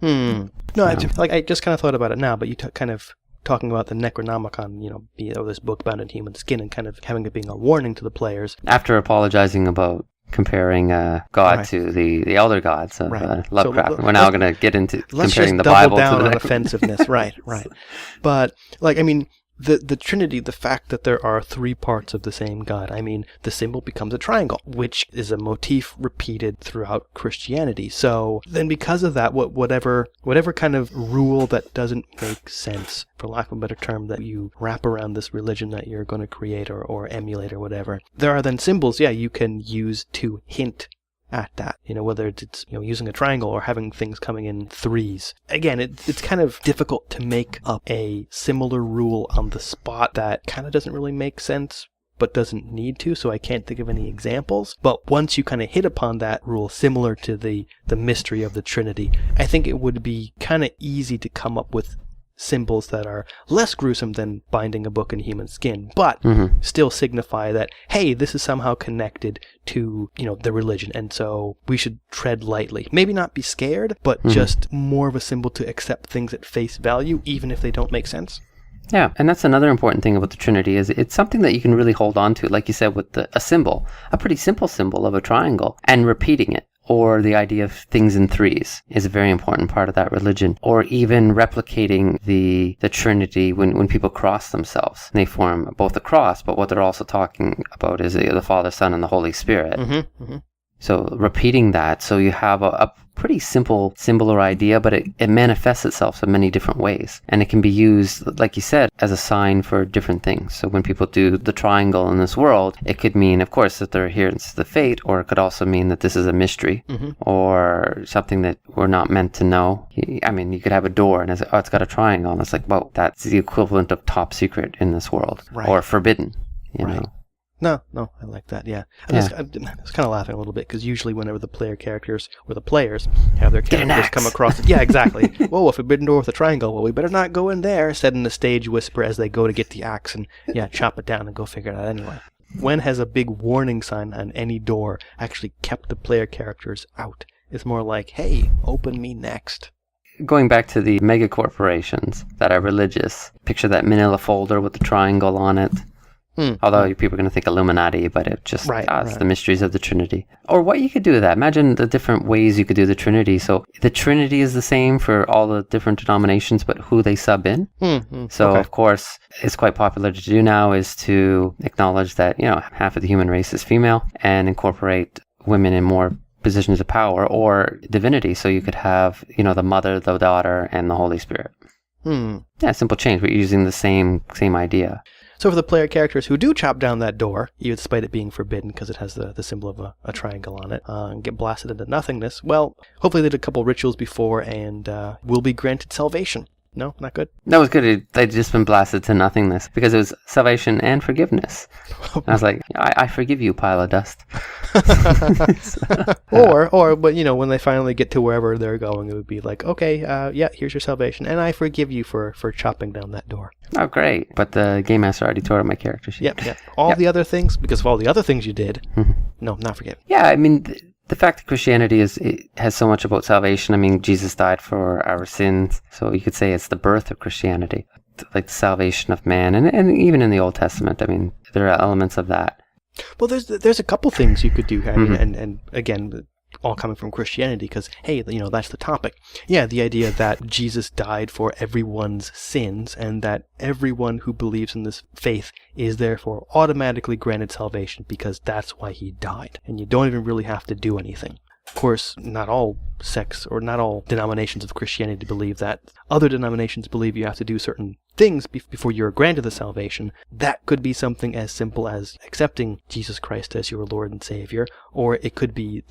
No, I just kind of thought about it now, but you kind of talking about the Necronomicon, this book bound in human skin, and kind of having it being a warning to the players. After apologizing about comparing God to the elder gods of Lovecraft, we're now going to get into comparing the Bible to the offensiveness. Right. But the Trinity, the fact that there are 3 parts of the same God, the symbol becomes a triangle, which is a motif repeated throughout Christianity. So then because of that, whatever kind of rule that doesn't make sense, for lack of a better term, that you wrap around this religion that you're going to create or emulate or whatever, there are then symbols, you can use to hint at that, whether it's using a triangle or having things coming in 3s. Again, it's kind of difficult to make up a similar rule on the spot that kind of doesn't really make sense but doesn't need to, so I can't think of any examples. But once you kind of hit upon that rule similar to the mystery of the Trinity, I think it would be kind of easy to come up with symbols that are less gruesome than binding a book in human skin, but still signify that, hey, this is somehow connected to, the religion, and so we should tread lightly. Maybe not be scared, but just more of a symbol to accept things at face value, even if they don't make sense. Yeah, and that's another important thing about the Trinity, is it's something that you can really hold on to, like you said, with a symbol, a pretty simple symbol of a triangle, and repeating it. Or the idea of things in 3s is a very important part of that religion. Or even replicating the Trinity when people cross themselves. They form both a cross, but what they're also talking about is the Father, Son, and the Holy Spirit. So repeating that, so you have a pretty simple symbol or idea, but it manifests itself in many different ways. And it can be used, like you said, as a sign for different things. So when people do the triangle in this world, it could mean, of course, that they're adherents to the fate, or it could also mean that this is a mystery, or something that we're not meant to know. You could have a door and it's got a triangle, and it's like, well, that's the equivalent of top secret in this world, or forbidden, you know. No, I like that, yeah. I was kind of laughing a little bit, because usually whenever the player characters, or the players, have their characters come across it. Yeah, exactly. Whoa, a forbidden door with a triangle. Well, we better not go in there, said in the stage whisper as they go to get the axe and, chop it down and go figure it out anyway. When has a big warning sign on any door actually kept the player characters out? It's more like, hey, open me next. Going back to the mega corporations that are religious, picture that manila folder with the triangle on it. Although people are going to think Illuminati, but it just it's the mysteries of the Trinity. Or what you could do with that. Imagine the different ways you could do the Trinity. So the Trinity is the same for all the different denominations, but who they sub in. So, of course, it's quite popular to do now is to acknowledge that, half of the human race is female, and incorporate women in more positions of power or divinity. So you could have, the Mother, the Daughter, and the Holy Spirit. Yeah, simple change, but using the same idea. So for the player characters who do chop down that door, even despite it being forbidden because it has the symbol of a triangle on it, and get blasted into nothingness, well, hopefully they did a couple rituals before and will be granted salvation. No, not good? That was good. They'd just been blasted to nothingness because it was salvation and forgiveness. I was like, I forgive you, pile of dust. But when they finally get to wherever they're going, it would be like, okay, yeah, here's your salvation, and I forgive you for chopping down that door. Oh, great. But the Game Master already tore up my character sheet. Yep. All the other things, because of all the other things you did, no, not forgiven. Yeah, I mean, the fact that Christianity has so much about salvation. I mean, Jesus died for our sins, so you could say it's the birth of Christianity, like the salvation of man, and even in the Old Testament, I mean, there are elements of that. Well, there's a couple things you could do, I mean, and again, all coming from Christianity, because, hey, that's the topic. Yeah, the idea that Jesus died for everyone's sins, and that everyone who believes in this faith is therefore automatically granted salvation because that's why he died. And you don't even really have to do anything. Of course, not all sects or not all denominations of Christianity believe that. Other denominations believe you have to do certain things before you're granted the salvation. That could be something as simple as accepting Jesus Christ as your Lord and Savior, or it could be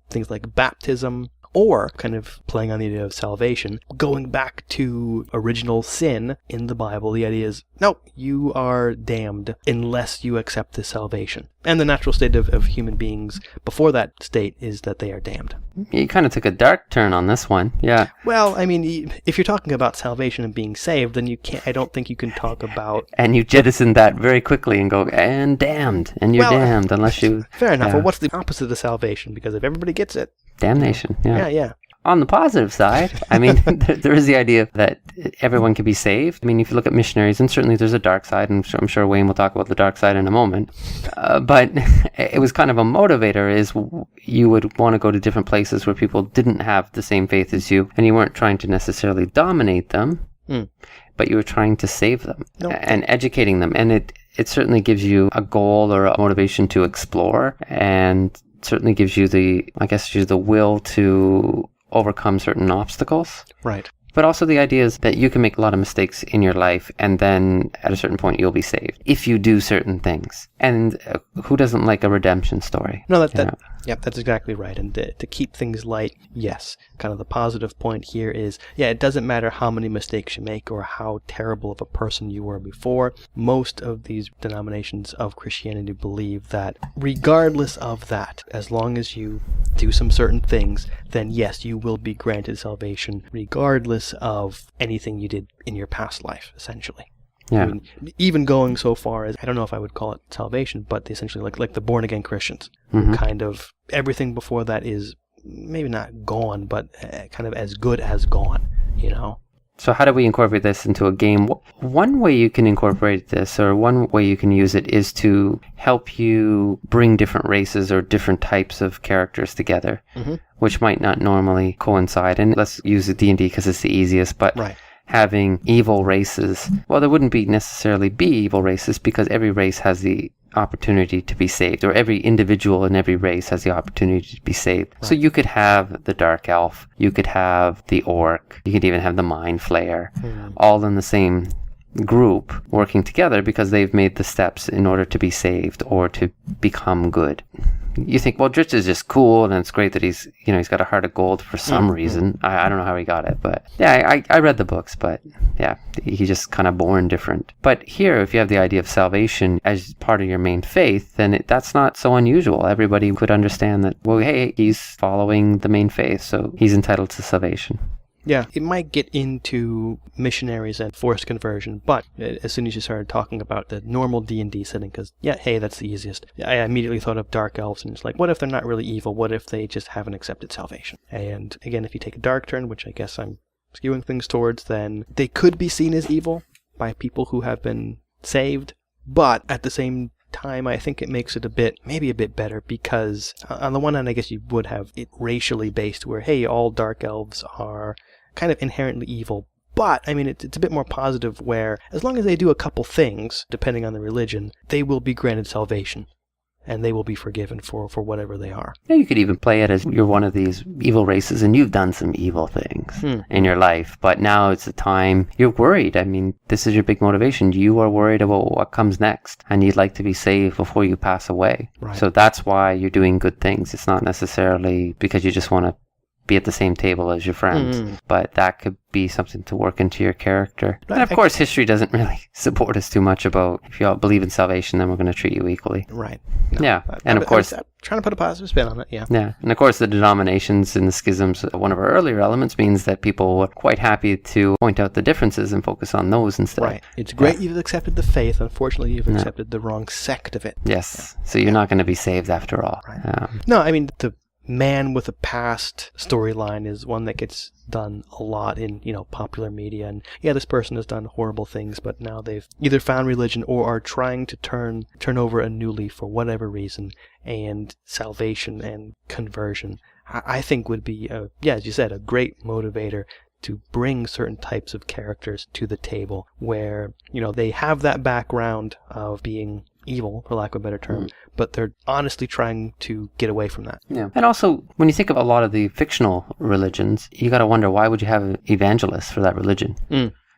things like baptism, or kind of playing on the idea of salvation, going back to original sin in the Bible. The idea is, no, you are damned unless you accept this salvation. And the natural state of human beings before that state is that they are damned. You kind of took a dark turn on this one, yeah. Well, I mean, if you're talking about salvation and being saved, then I don't think you can talk about... And you jettisoned that very quickly and go, and damned, and you're damned unless you... Fair enough. Well, what's the opposite of salvation? Because if everybody gets it... Damnation, yeah. Yeah. On the positive side, I mean, there is the idea that everyone can be saved. I mean, if you look at missionaries, and certainly there's a dark side, and I'm sure Wayne will talk about the dark side in a moment, but it was kind of a motivator, is you would want to go to different places where people didn't have the same faith as you, and you weren't trying to necessarily dominate them, but you were trying to save them and educating them. And it certainly gives you a goal or a motivation to explore, and certainly gives you the will to overcome certain obstacles. Right. But also the idea is that you can make a lot of mistakes in your life, and then at a certain point you'll be saved if you do certain things. And who doesn't like a redemption story? No, that's exactly right. And to keep things light, yes. Kind of the positive point here is, it doesn't matter how many mistakes you make or how terrible of a person you were before. Most of these denominations of Christianity believe that regardless of that, as long as you do some certain things, then yes, you will be granted salvation regardless of anything you did in your past life, essentially. Yeah. I mean, even going so far as, I don't know if I would call it salvation, but essentially like the born-again Christians, who kind of, everything before that is maybe not gone, but kind of as good as gone, So how do we incorporate this into a game? One way you can incorporate this, or one way you can use it, is to help you bring different races or different types of characters together, which might not normally coincide. And let's use the D&D because it's the easiest, but... Right. Having evil races, well, there wouldn't necessarily be evil races because every race has the opportunity to be saved, or every individual in every race has the opportunity to be saved. Right. So you could have the Dark Elf, you could have the Orc, you could even have the Mind Flayer, all in the same group working together because they've made the steps in order to be saved or to become good. You think, well, Dritz is just cool, and it's great that he's got a heart of gold for some reason. I don't know how he got it, but yeah, I read the books, but yeah, he's just kind of born different. But here, if you have the idea of salvation as part of your main faith, then that's not so unusual. Everybody could understand that, well, hey, he's following the main faith, so he's entitled to salvation. Yeah, it might get into missionaries and forced conversion, but as soon as you started talking about the normal D&D setting, because, that's the easiest, I immediately thought of Dark Elves, and it's like, what if they're not really evil? What if they just haven't accepted salvation? And again, if you take a dark turn, which I guess I'm skewing things towards, then they could be seen as evil by people who have been saved, but at the same time, I think it makes it maybe a bit better, because on the one hand, I guess you would have it racially based where, hey, all Dark Elves are kind of inherently evil. But, I mean, it's a bit more positive where, as long as they do a couple things, depending on the religion, they will be granted salvation. and they will be forgiven for whatever they are. Yeah, you could even play it as you're one of these evil races and you've done some evil things in your life, but now it's a time you're worried. I mean, this is your big motivation. You are worried about what comes next, and you'd like to be saved before you pass away. Right. So that's why you're doing good things. It's not necessarily because you just want to be at the same table as your friends, but that could be something to work into your character. And of course, history doesn't really support us too much about if you all believe in salvation, then we're going to treat you equally. Right. No. Yeah. And of course, I'm trying to put a positive spin on it. Yeah. Yeah. And of course, the denominations and the schisms, one of our earlier elements, means that people were quite happy to point out the differences and focus on those instead. Right. It's great you've accepted the faith. Unfortunately, you've accepted the wrong sect of it. Yes. So you're not going to be saved after all. Right. No, I mean, the man with a past storyline is one that gets done a lot in, popular media. And yeah, this person has done horrible things, but now they've either found religion or are trying to turn over a new leaf for whatever reason. And salvation and conversion, I think, would be, as you said, a great motivator to bring certain types of characters to the table where, they have that background of being evil, for lack of a better term, but they're honestly trying to get away from that. Yeah. And also, when you think of a lot of the fictional religions, you got to wonder, why would you have evangelists for that religion?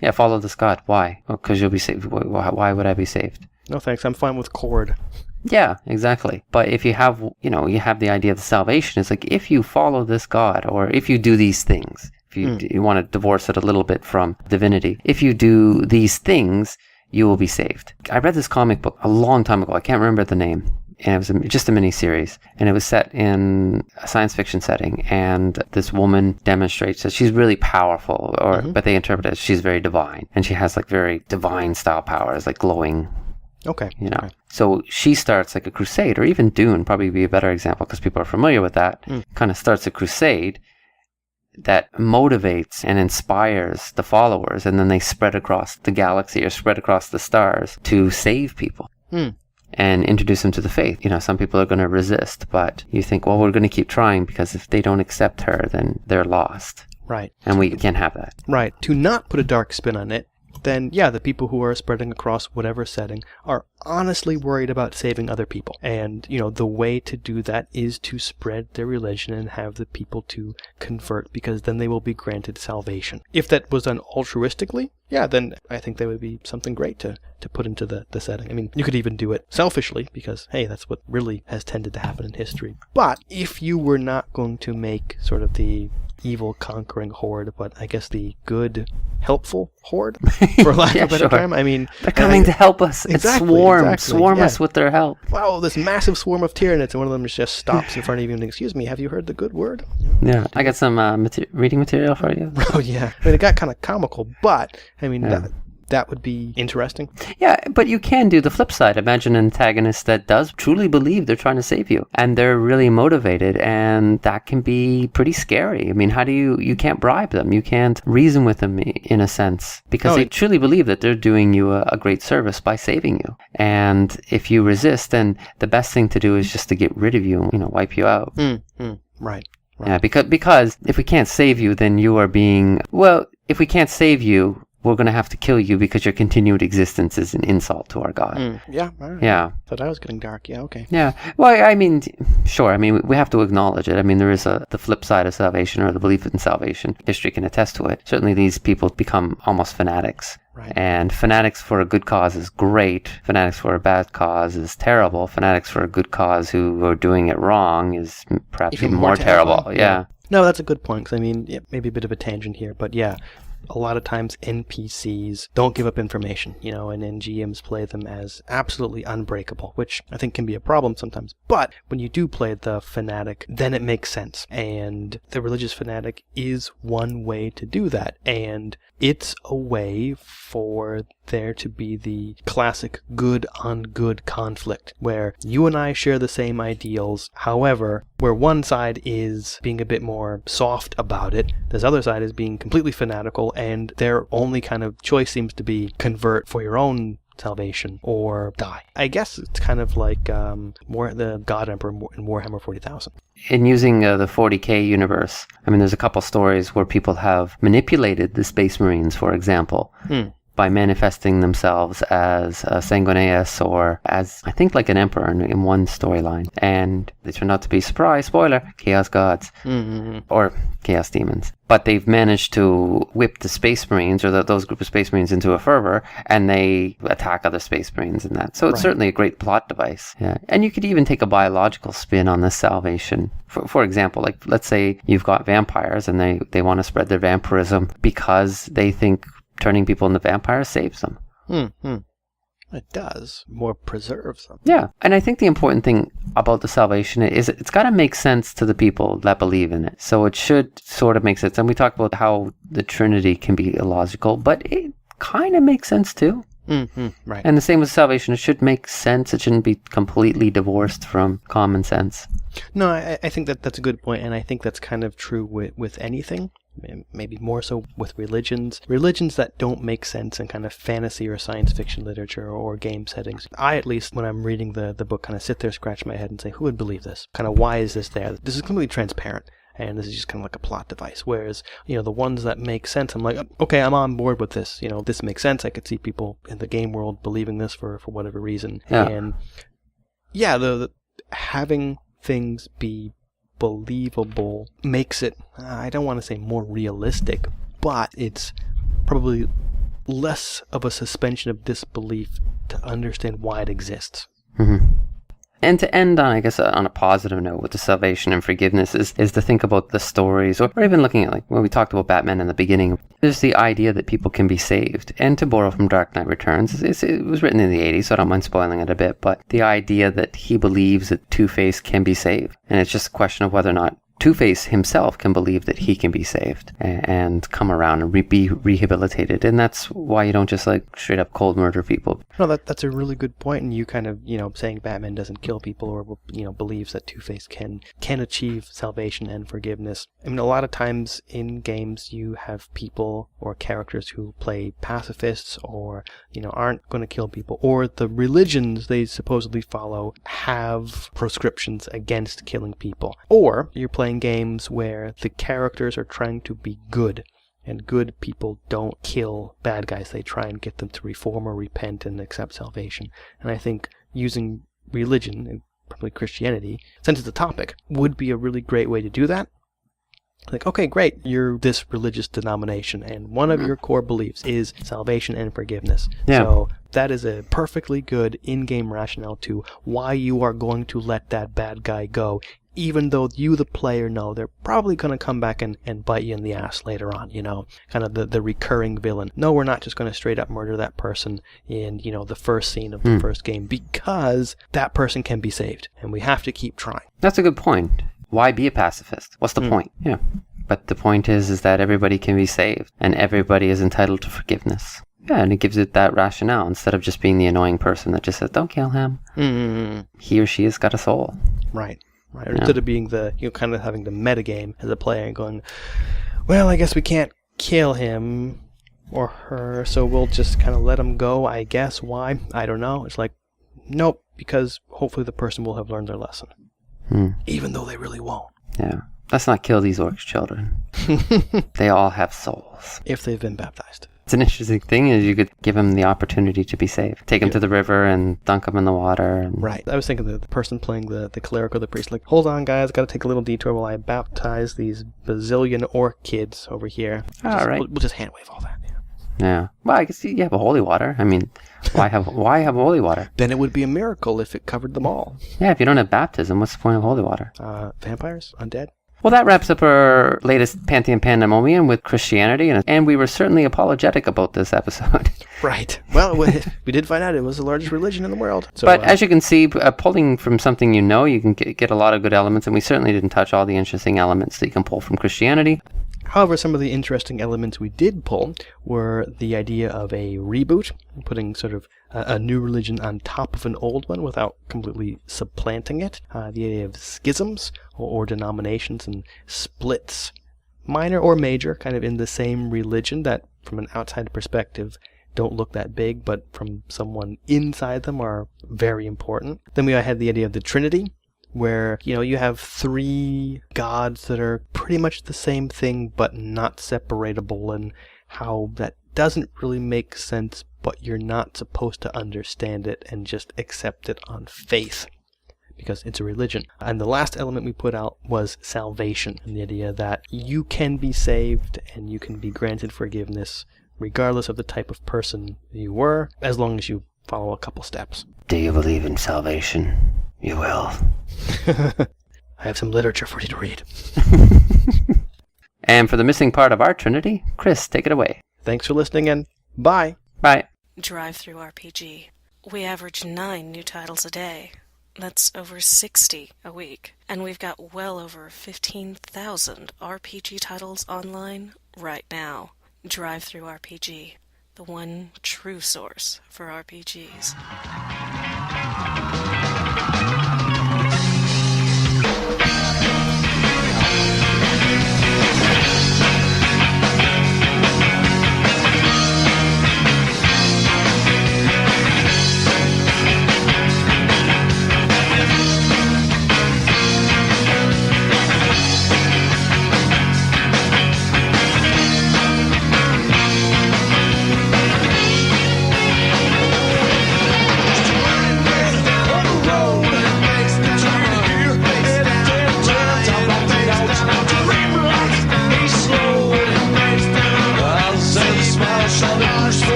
Yeah, follow this God. Why? Well, because you'll be saved. Why would I be saved? No thanks, I'm fine with cord. Yeah, exactly. But if you have, you have the idea of salvation, it's like, if you follow this God, or if you do these things, if you want to divorce it a little bit from divinity, if you do these things, you will be saved. I read this comic book a long time ago. I can't remember the name. And it was just a mini-series. And it was set in a science fiction setting. And this woman demonstrates that she's really powerful, but they interpret it as she's very divine. And she has like very divine style powers, like glowing. Okay. Okay. So she starts like a crusade, or even Dune probably be a better example because people are familiar with that. Kind of starts a crusade that motivates and inspires the followers, and then they spread across the galaxy or spread across the stars to save people and introduce them to the faith. Some people are going to resist, but you think, well, we're going to keep trying, because if they don't accept her, then they're lost. Right. And we can't have that. Right. To not put a dark spin on it, then the people who are spreading across whatever setting are honestly worried about saving other people. And, the way to do that is to spread their religion and have the people to convert, because then they will be granted salvation. If that was done altruistically, then I think that would be something great to put into the setting. I mean, you could even do it selfishly, because, hey, that's what really has tended to happen in history. But if you were not going to make sort of the evil conquering horde, but I guess the good helpful horde, for lack of a better term. I mean, they're coming to help us. Exactly, swarm us with their help. Wow, this massive swarm of Tyranids, and one of them just stops in front of you and, excuse me, have you heard the good word? Yeah, I got some reading material for you. Oh yeah, I mean, it got kind of comical, but I mean, that would be interesting. Yeah, but you can do the flip side. Imagine an antagonist that does truly believe they're trying to save you, and they're really motivated, and that can be pretty scary. I mean, how do you can't bribe them. You can't reason with them in a sense, because they truly believe that they're doing you a great service by saving you. And if you resist, then the best thing to do is just to get rid of you, wipe you out. Right. Yeah, because if we can't save you, then you are being, if we can't save you, we're going to have to kill you because your continued existence is an insult to our God. Yeah. Right. Yeah. Thought I was getting dark. Yeah, okay. Yeah. Well, I mean, sure. I mean, we have to acknowledge it. I mean, there is the flip side of salvation, or the belief in salvation. History can attest to it. Certainly these people become almost fanatics. Right. And fanatics for a good cause is great. Fanatics for a bad cause is terrible. Fanatics for a good cause who are doing it wrong is perhaps even more terrible. Yeah. No, that's a good point. 'Cause I mean, maybe a bit of a tangent here, but yeah. A lot of times NPCs don't give up information, and then GMs play them as absolutely unbreakable, which I think can be a problem sometimes. But when you do play the fanatic, then it makes sense. And the religious fanatic is one way to do that. And it's a way for there to be the classic good on good conflict, where you and I share the same ideals. However, where one side is being a bit more soft about it, this other side is being completely fanatical, and their only kind of choice seems to be convert for your own salvation or die. I guess it's kind of like the God Emperor in Warhammer 40,000. In using the 40K universe, I mean, there's a couple stories where people have manipulated the Space Marines, for example. by manifesting themselves as Sanguineus or as, I think, like an emperor in one storyline. And they turned out to be, surprise, spoiler, chaos gods. Or chaos demons. But they've managed to whip the Space Marines, or those group of Space Marines, into a fervor, and they attack other Space Marines in that. So it's certainly a great plot device. Yeah. And you could even take a biological spin on this salvation. For example, like, let's say you've got vampires and they want to spread their vampirism because they think turning people into vampires saves them. It does. More preserves them. Yeah. And I think the important thing about the salvation is it's got to make sense to the people that believe in it. So it should sort of make sense. And we talked about how the Trinity can be illogical, but it kind of makes sense too. Right. And the same with salvation. It should make sense. It shouldn't be completely divorced from common sense. No, I think that's a good point, and I think that's kind of true with anything. Maybe more so with religions that don't make sense in kind of fantasy or science fiction literature or game settings. I, at least, when I'm reading the book, kind of sit there, scratch my head and say, who would believe this? Kind of, why is this there? This is completely transparent, and this is just kind of like a plot device. Whereas, the ones that make sense, I'm like, okay, I'm on board with this. This makes sense. I could see people in the game world believing this for whatever reason. Yeah. And yeah, the having things be believable makes it, I don't want to say more realistic, but it's probably less of a suspension of disbelief to understand why it exists. And to end on, I guess, on a positive note with the salvation and forgiveness is to think about the stories, or even looking at, like, when we talked about Batman in the beginning, there's the idea that people can be saved. And to borrow from Dark Knight Returns, it was written in the 80s, so I don't mind spoiling it a bit, but the idea that he believes that Two-Face can be saved. And it's just a question of whether or not Two-Face himself can believe that he can be saved and come around and be rehabilitated. And that's why you don't just, like, straight up cold murder people. No, that's a really good point. And you kind of, saying Batman doesn't kill people, or, believes that Two-Face can achieve salvation and forgiveness. I mean, a lot of times in games you have people or characters who play pacifists or, aren't going to kill people, or the religions they supposedly follow have proscriptions against killing people. Or you're playing games where the characters are trying to be good, and good people don't kill bad guys. They try and get them to reform or repent and accept salvation. And I think using religion, and probably Christianity, since it's a topic, would be a really great way to do that. Like, okay, great, you're this religious denomination, and one of your core beliefs is salvation and forgiveness. Yeah. So that is a perfectly good in-game rationale to why you are going to let that bad guy go, even though you, the player, know they're probably going to come back and bite you in the ass later on, kind of the recurring villain. No, we're not just going to straight up murder that person in, the first scene of the first game, because that person can be saved, and we have to keep trying. That's a good point. Why be a pacifist? What's the point? Yeah. But the point is that everybody can be saved, and everybody is entitled to forgiveness. Yeah, and it gives it that rationale, instead of just being the annoying person that just says, don't kill him. He or she has got a soul. Right. Or instead of being the, kind of having the metagame as a player and going, well, I guess we can't kill him or her, so we'll just kind of let him go, I guess. Why? I don't know. It's like, nope, because hopefully the person will have learned their lesson. Even though they really won't. Yeah. Let's not kill these orcs children. They all have souls. If they've been baptized. It's an interesting thing is you could give them the opportunity to be saved. Take them to the river and dunk them in the water. And... Right. I was thinking the person playing the cleric or the priest, like, hold on, guys, got to take a little detour while I baptize these bazillion orc kids over here. All right. We'll just hand wave all that. Yeah. Well, I guess you have a holy water. I mean, why have holy water? Then it would be a miracle if it covered them all. Yeah, if you don't have baptism, what's the point of holy water? Vampires? Undead? Well, that wraps up our latest Pantheon Pandemonium with Christianity, and we were certainly apologetic about this episode. Right. Well, we did find out it was the largest religion in the world. So, but as you can see, pulling from something you can get a lot of good elements, and we certainly didn't touch all the interesting elements that you can pull from Christianity. However, some of the interesting elements we did pull were the idea of a reboot, putting sort of a new religion on top of an old one without completely supplanting it. The idea of schisms or denominations and splits, minor or major, kind of in the same religion that, from an outside perspective, don't look that big, but from someone inside them are very important. Then we had the idea of the Trinity, where, you have three gods that are pretty much the same thing, but not separatable, and how that doesn't really make sense, but you're not supposed to understand it and just accept it on faith, because it's a religion. And the last element we put out was salvation, and the idea that you can be saved and you can be granted forgiveness regardless of the type of person you were, as long as you follow a couple steps. Do you believe in salvation? You will. I have some literature for you to read. And for the missing part of our Trinity, Chris, take it away. Thanks for listening, and bye. Bye. Drive-through RPG. We average 9 new titles a day. That's over 60 a week. And we've got well over 15,000 RPG titles online right now. Drive-through RPG. The one true source for RPGs.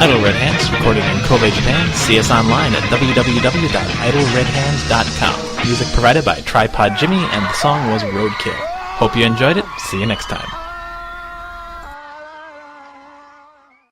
Idle Red Hands, recorded in Kobe, Japan. See us online at www.idleredhands.com. Music provided by Tripod Jimmy, and the song was Roadkill. Hope you enjoyed it. See you next time.